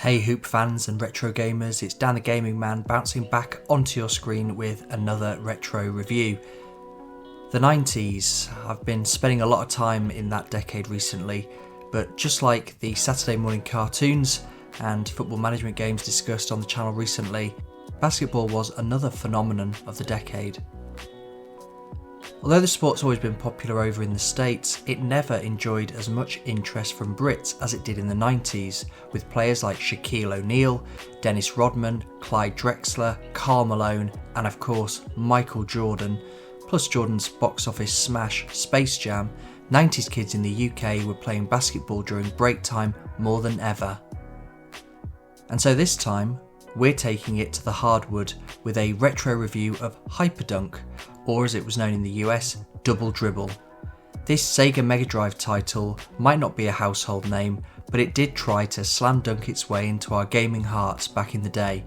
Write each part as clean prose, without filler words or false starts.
Hey Hoop fans and retro gamers, it's Dan the Gaming Man bouncing back onto your screen with another retro review. The 90s, I've been spending a lot of time in that decade recently, but just like the Saturday morning cartoons and football management games discussed on the channel recently, basketball was another phenomenon of the decade. Although the sport's always been popular over in the States, it never enjoyed as much interest from Brits as it did in the 90s, with players like Shaquille O'Neal, Dennis Rodman, Clyde Drexler, Karl Malone, and of course Michael Jordan, plus Jordan's box office smash Space Jam. 90s kids in the UK were playing basketball during break time more than ever. And so this time, we're taking it to the hardwood with a retro review of HyperDunk, or as it was known in the US, Dribble. This Sega Mega Drive title might not be a household name, but it did try to slam dunk its way into our gaming hearts back in the day.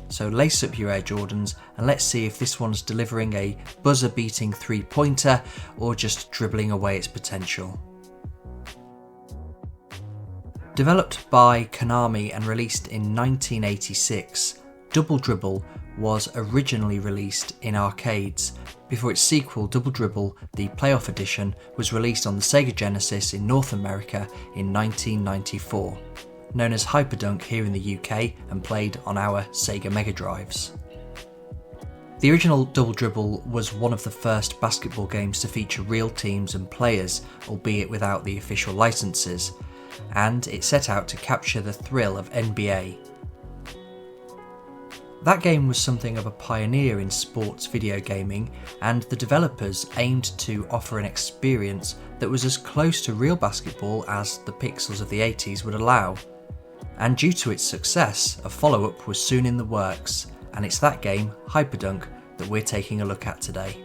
So lace up your Air Jordans and let's see if this one's delivering a buzzer-beating three-pointer or just dribbling away its potential. Developed by Konami and released in 1986, Dribble was originally released in arcades before its sequel Dribble, the Playoff Edition, was released on the Sega Genesis in North America in 1994, known as HyperDunk here in the UK and played on our Sega Mega Drives. The original Dribble was one of the first basketball games to feature real teams and players, albeit without the official licenses, and it set out to capture the thrill of NBA. That game was something of a pioneer in sports video gaming, and the developers aimed to offer an experience that was as close to real basketball as the pixels of the 80s would allow. And due to its success, a follow-up was soon in the works, and it's that game, HyperDunk, that we're taking a look at today.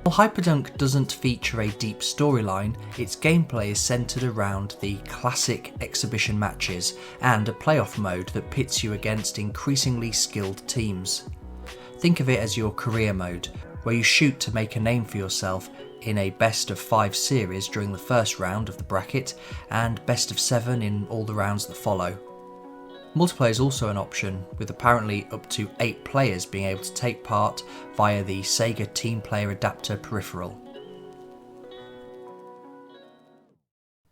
While HyperDunk doesn't feature a deep storyline, its gameplay is centred around the classic exhibition matches and a playoff mode that pits you against increasingly skilled teams. Think of it as your career mode, where you shoot to make a name for yourself in a best of 5 series during the first round of the bracket and best of 7 in all the rounds that follow. Multiplayer is also an option, with apparently up to 8 players being able to take part via the Sega Team Player Adapter peripheral.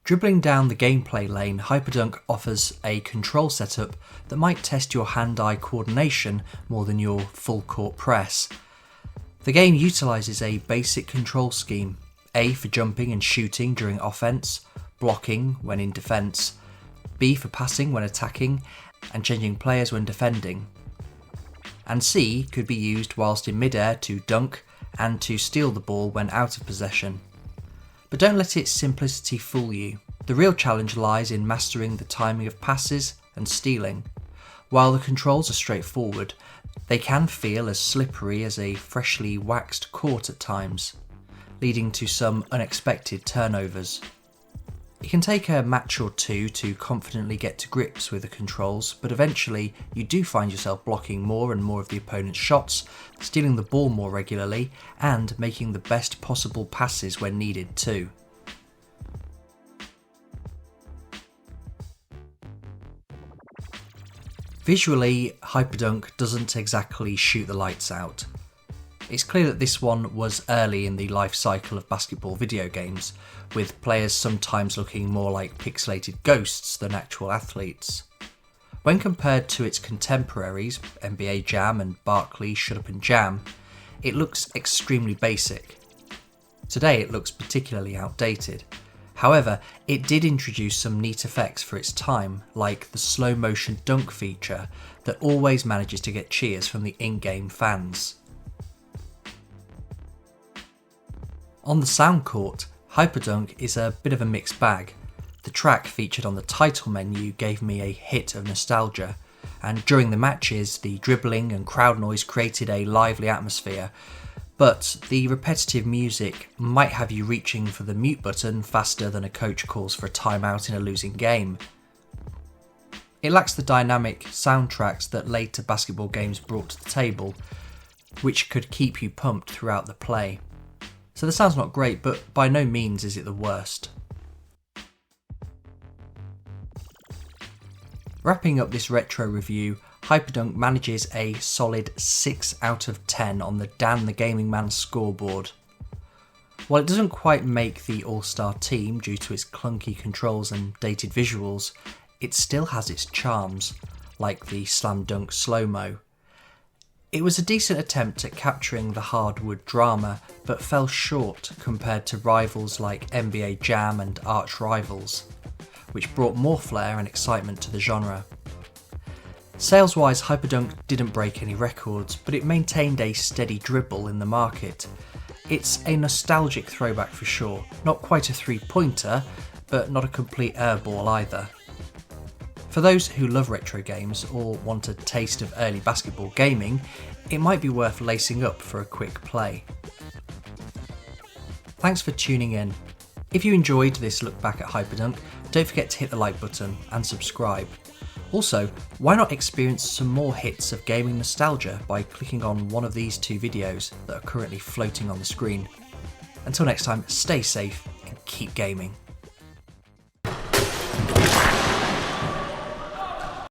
Dribbling down the gameplay lane, HyperDunk offers a control setup that might test your hand-eye coordination more than your full-court press. The game utilises a basic control scheme, A for jumping and shooting during offence, blocking when in defence, B for passing when attacking, and changing players when defending. And C could be used whilst in mid-air to dunk and to steal the ball when out of possession. But don't let its simplicity fool you. The real challenge lies in mastering the timing of passes and stealing. While the controls are straightforward, they can feel as slippery as a freshly waxed court at times, leading to some unexpected turnovers. It can take a match or two to confidently get to grips with the controls, but eventually you do find yourself blocking more and more of the opponent's shots, stealing the ball more regularly, and making the best possible passes when needed too. Visually, HyperDunk doesn't exactly shoot the lights out. It's clear that this one was early in the life cycle of basketball video games, with players sometimes looking more like pixelated ghosts than actual athletes. When compared to its contemporaries, NBA Jam and Barkley Shut Up and Jam, it looks extremely basic. Today it looks particularly outdated. However, it did introduce some neat effects for its time, like the slow motion dunk feature that always manages to get cheers from the in-game fans. On the sound court, HyperDunk is a bit of a mixed bag. The track featured on the title menu gave me a hit of nostalgia, and during the matches the dribbling and crowd noise created a lively atmosphere, but the repetitive music might have you reaching for the mute button faster than a coach calls for a timeout in a losing game. It lacks the dynamic soundtracks that later basketball games brought to the table, which could keep you pumped throughout the play. So the sound's not great, but by no means is it the worst. Wrapping up this retro review, HyperDunk manages a solid 6 out of 10 on the Dan the Gaming Man scoreboard. While it doesn't quite make the all-star team due to its clunky controls and dated visuals, it still has its charms, like the slam dunk slow-mo. It was a decent attempt at capturing the hardwood drama, but fell short compared to rivals like NBA Jam and Arch Rivals, which brought more flair and excitement to the genre. Sales-wise, HyperDunk didn't break any records, but it maintained a steady dribble in the market. It's a nostalgic throwback for sure, not quite a three-pointer, but not a complete airball either. For those who love retro games or want a taste of early basketball gaming, it might be worth lacing up for a quick play. Thanks for tuning in. If you enjoyed this look back at HyperDunk, don't forget to hit the like button and subscribe. Also, why not experience some more hits of gaming nostalgia by clicking on one of these two videos that are currently floating on the screen. Until next time, stay safe and keep gaming.